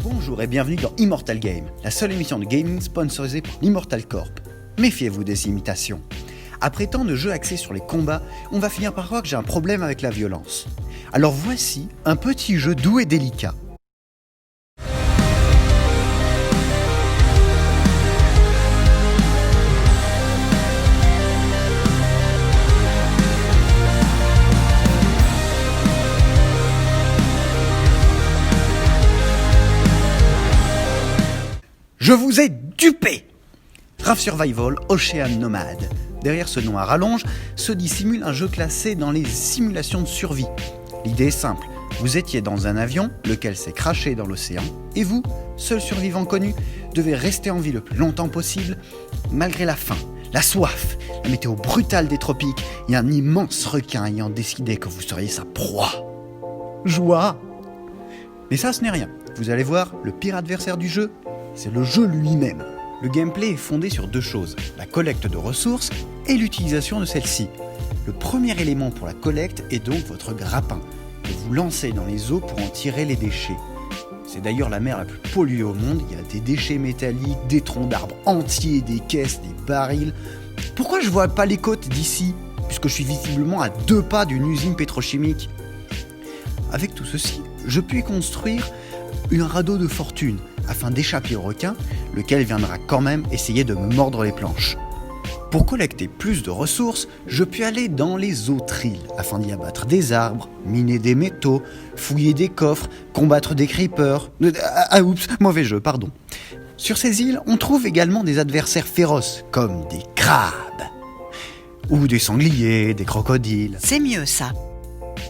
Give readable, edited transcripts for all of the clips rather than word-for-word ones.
Bonjour et bienvenue dans Immortal Game, la seule émission de gaming sponsorisée par l'Immortal Corp. Méfiez-vous des imitations. Après tant de jeux axés sur les combats, on va finir par croire que j'ai un problème avec la violence. Alors voici un petit jeu doux et délicat. Je vous ai dupé! Raft Survival Ocean Nomad. Derrière ce nom à rallonge se dissimule un jeu classé dans les simulations de survie. L'idée est simple, vous étiez dans un avion, lequel s'est crashé dans l'océan, et vous, seul survivant connu, devez rester en vie le plus longtemps possible, malgré la faim, la soif, la météo brutale des tropiques et un immense requin ayant décidé que vous seriez sa proie. Joie! Mais ça, ce n'est rien. Vous allez voir, le pire adversaire du jeu, c'est le jeu lui-même. Le gameplay est fondé sur deux choses, la collecte de ressources et l'utilisation de celles-ci. Le premier élément pour la collecte est donc votre grappin, que vous lancez dans les eaux pour en tirer les déchets. C'est d'ailleurs la mer la plus polluée au monde, il y a des déchets métalliques, des troncs d'arbres entiers, des caisses, des barils. Pourquoi je vois pas les côtes d'ici, puisque je suis visiblement à 2 pas d'une usine pétrochimique? Avec tout ceci, je puis construire un radeau de fortune, afin d'échapper au requin, lequel viendra quand même essayer de me mordre les planches. Pour collecter plus de ressources, je puis aller dans les autres îles, afin d'y abattre des arbres, miner des métaux, fouiller des coffres, combattre des creepers... oups, mauvais jeu, pardon. Sur ces îles, on trouve également des adversaires féroces, comme des crabes, ou des sangliers, des crocodiles. C'est mieux ça.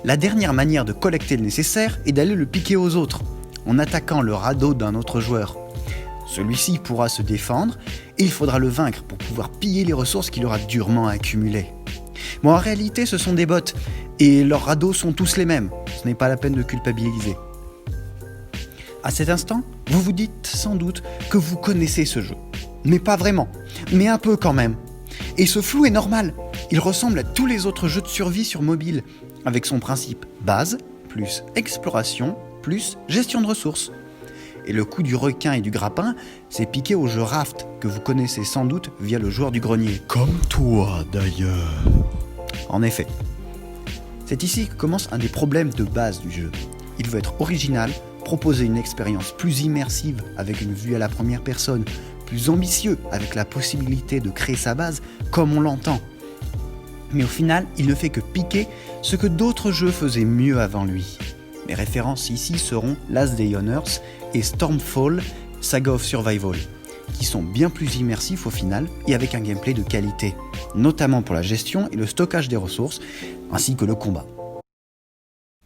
La dernière manière de collecter le nécessaire est d'aller le piquer aux autres, en attaquant le radeau d'un autre joueur. Celui-ci pourra se défendre et il faudra le vaincre pour pouvoir piller les ressources qu'il aura durement accumulées. Bon, en réalité, ce sont des bots et leurs radeaux sont tous les mêmes. Ce n'est pas la peine de culpabiliser. À cet instant, vous vous dites sans doute que vous connaissez ce jeu. Mais pas vraiment, mais un peu quand même. Et ce flou est normal. Il ressemble à tous les autres jeux de survie sur mobile, avec son principe base, plus exploration, plus gestion de ressources. Et le coup du requin et du grappin, c'est piqué au jeu Raft, que vous connaissez sans doute via le joueur du grenier. Comme toi d'ailleurs. En effet. C'est ici que commence un des problèmes de base du jeu. Il veut être original, proposer une expérience plus immersive avec une vue à la première personne, plus ambitieux avec la possibilité de créer sa base comme on l'entend. Mais au final, il ne fait que piquer ce que d'autres jeux faisaient mieux avant lui. Mes références ici seront Last Day on Earth et Stormfall, Saga of Survival, qui sont bien plus immersifs au final et avec un gameplay de qualité, notamment pour la gestion et le stockage des ressources, ainsi que le combat.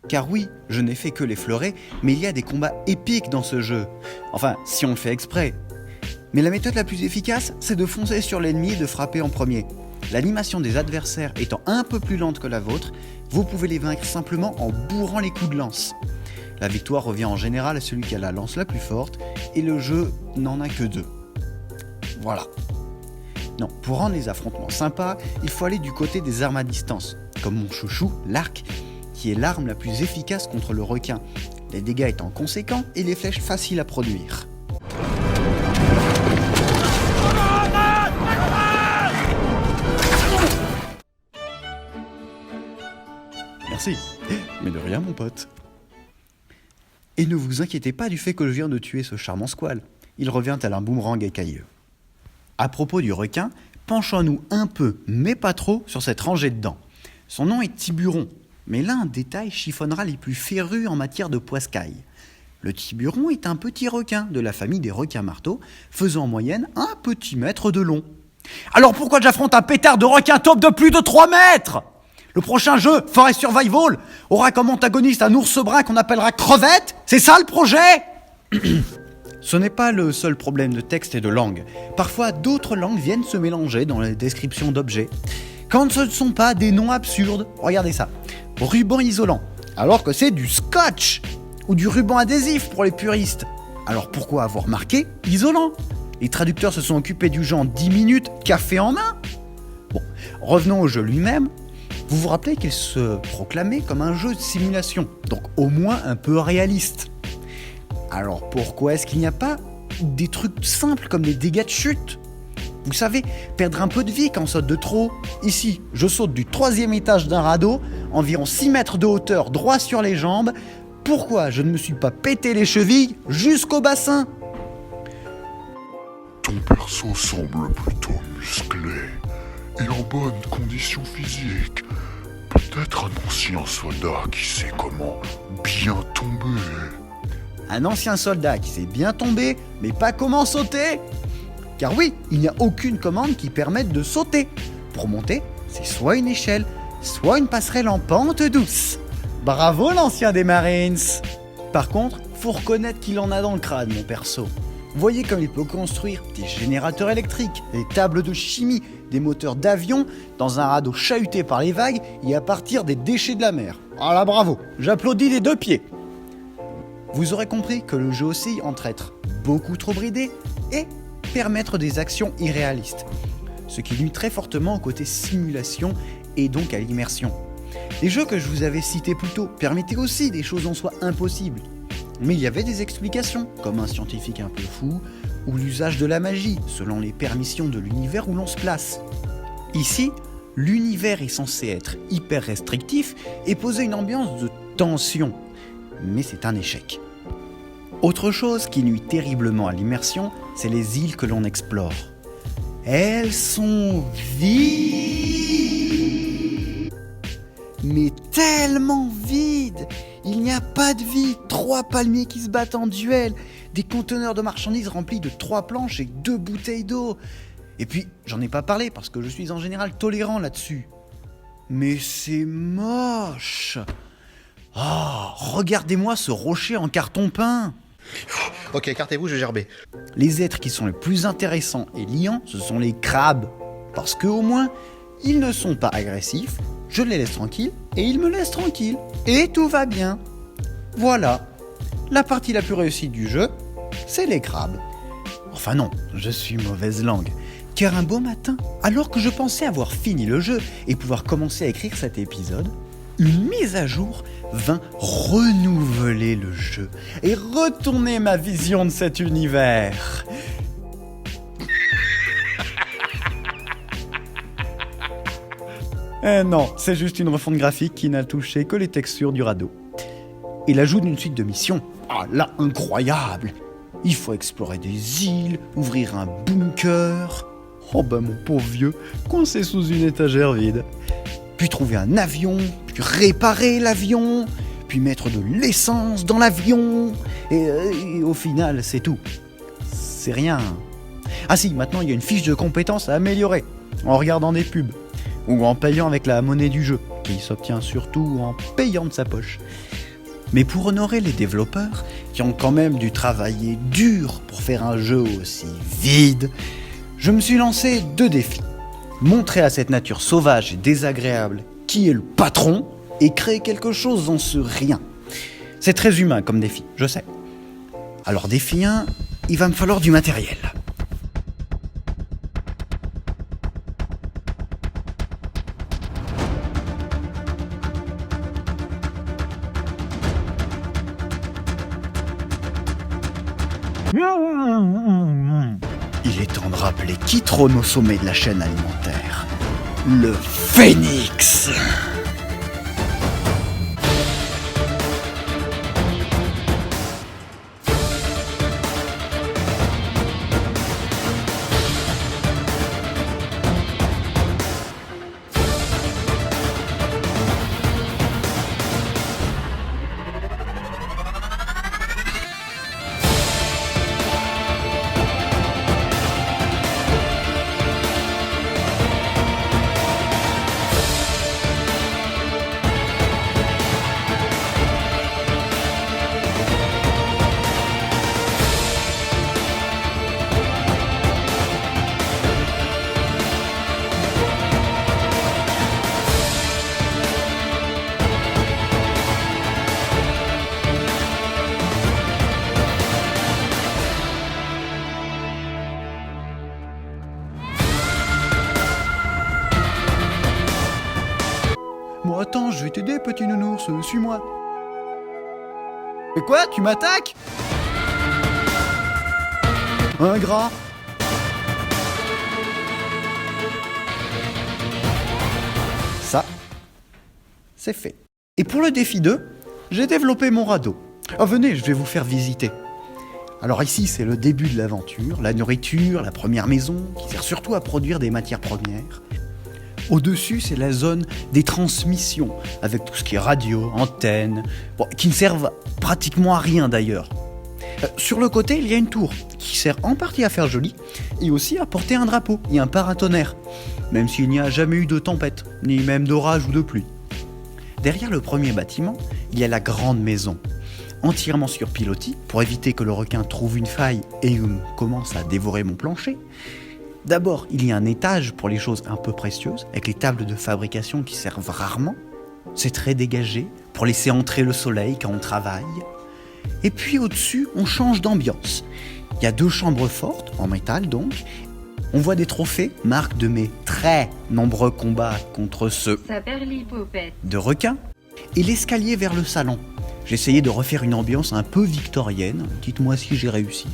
Car oui, je n'ai fait que l'effleurer, mais il y a des combats épiques dans ce jeu. Enfin, si on le fait exprès. Mais la méthode la plus efficace, c'est de foncer sur l'ennemi et de frapper en premier. L'animation des adversaires étant un peu plus lente que la vôtre, vous pouvez les vaincre simplement en bourrant les coups de lance. La victoire revient en général à celui qui a la lance la plus forte, et le jeu n'en a que 2. Voilà. Non, pour rendre les affrontements sympas, il faut aller du côté des armes à distance, comme mon chouchou, l'arc, qui est l'arme la plus efficace contre le requin, les dégâts étant conséquents et les flèches faciles à produire. Merci, mais de rien mon pote. Et ne vous inquiétez pas du fait que je viens de tuer ce charmant squale, il revient tel un boomerang écailleux. À propos du requin, penchons-nous un peu, mais pas trop, sur cette rangée de dents. Son nom est Tiburon, mais là un détail chiffonnera les plus férus en matière de poiscaille. Le tiburon est un petit requin de la famille des requins-marteaux, faisant en moyenne 1 petit mètre de long. Alors pourquoi j'affronte un pétard de requin taupe de plus de 3 mètres ? Le prochain jeu, Forest Survival, aura comme antagoniste un ours brun qu'on appellera Crevette ? C'est ça le projet ? Ce n'est pas le seul problème de texte et de langue. Parfois, d'autres langues viennent se mélanger dans les descriptions d'objets. Quand ce ne sont pas des noms absurdes, regardez ça. Ruban isolant, alors que c'est du scotch. Ou du ruban adhésif pour les puristes. Alors pourquoi avoir marqué isolant ? Les traducteurs se sont occupés du jeu en 10 minutes, café en main. Bon, revenons au jeu lui-même. Vous vous rappelez qu'il se proclamait comme un jeu de simulation, donc au moins un peu réaliste. Alors pourquoi est-ce qu'il n'y a pas des trucs simples comme des dégâts de chute? Vous savez, perdre un peu de vie quand on saute de trop. Ici, je saute du 3e étage d'un radeau, environ 6 mètres de hauteur, droit sur les jambes. Pourquoi je ne me suis pas pété les chevilles jusqu'au bassin? Ton perso semble plutôt musclé et en bonne condition physique. Peut-être un ancien soldat qui sait comment bien tomber. Un ancien soldat qui sait bien tomber, mais pas comment sauter? Car oui, il n'y a aucune commande qui permette de sauter. Pour monter, c'est soit une échelle, soit une passerelle en pente douce. Bravo l'ancien des Marines! Par contre, faut reconnaître qu'il en a dans le crâne, mon perso. Voyez comme il peut construire des générateurs électriques, des tables de chimie, des moteurs d'avion dans un radeau chahuté par les vagues et à partir des déchets de la mer. Ah là, bravo! J'applaudis les 2 pieds. Vous aurez compris que le jeu oscille entre être beaucoup trop bridé et permettre des actions irréalistes, ce qui nuit très fortement au côté simulation et donc à l'immersion. Les jeux que je vous avais cités plus tôt permettaient aussi des choses en soi impossibles, mais il y avait des explications, comme un scientifique un peu fou, ou l'usage de la magie, selon les permissions de l'univers où l'on se place. Ici, l'univers est censé être hyper restrictif et poser une ambiance de tension, mais c'est un échec. Autre chose qui nuit terriblement à l'immersion, c'est les îles que l'on explore. Elles sont vides, mais tellement vides. Il n'y a pas de vie, 3 palmiers qui se battent en duel, des conteneurs de marchandises remplis de 3 planches et 2 bouteilles d'eau. Et puis, j'en ai pas parlé parce que je suis en général tolérant là-dessus. Mais c'est moche. Oh, regardez-moi ce rocher en carton peint. Ok, écartez-vous, je vais gerber. Les êtres qui sont les plus intéressants et liants, ce sont les crabes. Parce qu'au moins, ils ne sont pas agressifs, je les laisse tranquilles et ils me laissent tranquille. Et tout va bien. Voilà. La partie la plus réussie du jeu, c'est les crabes. Enfin non, je suis mauvaise langue. Car un beau matin, alors que je pensais avoir fini le jeu et pouvoir commencer à écrire cet épisode, une mise à jour vint renouveler le jeu et retourner ma vision de cet univers. Non, c'est juste une refonte graphique qui n'a touché que les textures du radeau. Et l'ajout d'une suite de missions, ah là, incroyable! Il faut explorer des îles, ouvrir un bunker. Oh bah mon pauvre vieux, coincé sous une étagère vide. Puis trouver un avion, puis réparer l'avion, puis mettre de l'essence dans l'avion. Et au final, c'est tout. C'est rien. Ah si, maintenant il y a une fiche de compétences à améliorer, en regardant des pubs, ou en payant avec la monnaie du jeu, qui s'obtient surtout en payant de sa poche. Mais pour honorer les développeurs, qui ont quand même dû travailler dur pour faire un jeu aussi vide, je me suis lancé 2 défis. Montrer à cette nature sauvage et désagréable qui est le patron et créer quelque chose dans ce rien. C'est très humain comme défi, je sais. Alors défi 1, il va me falloir du matériel. Il est temps de rappeler qui trône au sommet de la chaîne alimentaire. Le Phénix! Bon attends, je vais t'aider petit nounours, suis-moi. Et quoi, tu m'attaques ? Un gras. Ça, c'est fait. Et pour le défi 2, j'ai développé mon radeau. Oh, venez, je vais vous faire visiter. Alors ici, c'est le début de l'aventure, la nourriture, la première maison, qui sert surtout à produire des matières premières. Au-dessus, c'est la zone des transmissions, avec tout ce qui est radio, antenne, qui ne servent pratiquement à rien d'ailleurs. Sur le côté, il y a une tour, qui sert en partie à faire joli, et aussi à porter un drapeau et un paratonnerre, même s'il n'y a jamais eu de tempête, ni même d'orage ou de pluie. Derrière le premier bâtiment, il y a la grande maison, entièrement sur pilotis, pour éviter que le requin trouve une faille et commence à dévorer mon plancher. D'abord, il y a un étage pour les choses un peu précieuses, avec les tables de fabrication qui servent rarement. C'est très dégagé, pour laisser entrer le soleil quand on travaille. Et puis au-dessus, on change d'ambiance. Il y a 2 chambres fortes, en métal donc. On voit des trophées, marque de mes très nombreux combats contre ceux de requins. Et l'escalier vers le salon. J'ai essayé de refaire une ambiance un peu victorienne, dites-moi si j'ai réussi.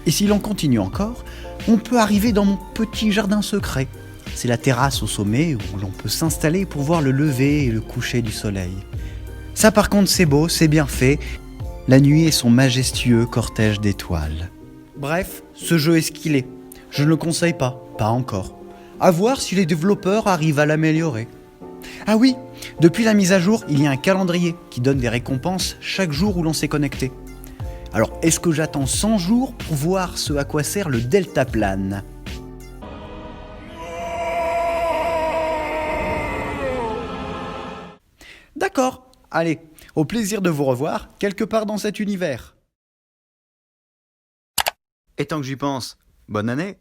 Et si l'on continue encore, on peut arriver dans mon petit jardin secret. C'est la terrasse au sommet où l'on peut s'installer pour voir le lever et le coucher du soleil. Ça par contre c'est beau, c'est bien fait. La nuit et son majestueux cortège d'étoiles. Bref, ce jeu est ce qu'il est. Je ne le conseille pas encore. À voir si les développeurs arrivent à l'améliorer. Ah oui, depuis la mise à jour, il y a un calendrier qui donne des récompenses chaque jour où l'on s'est connecté. Alors, est-ce que j'attends 100 jours pour voir ce à quoi sert le deltaplane ? D'accord, allez, au plaisir de vous revoir quelque part dans cet univers. Et tant que j'y pense, bonne année !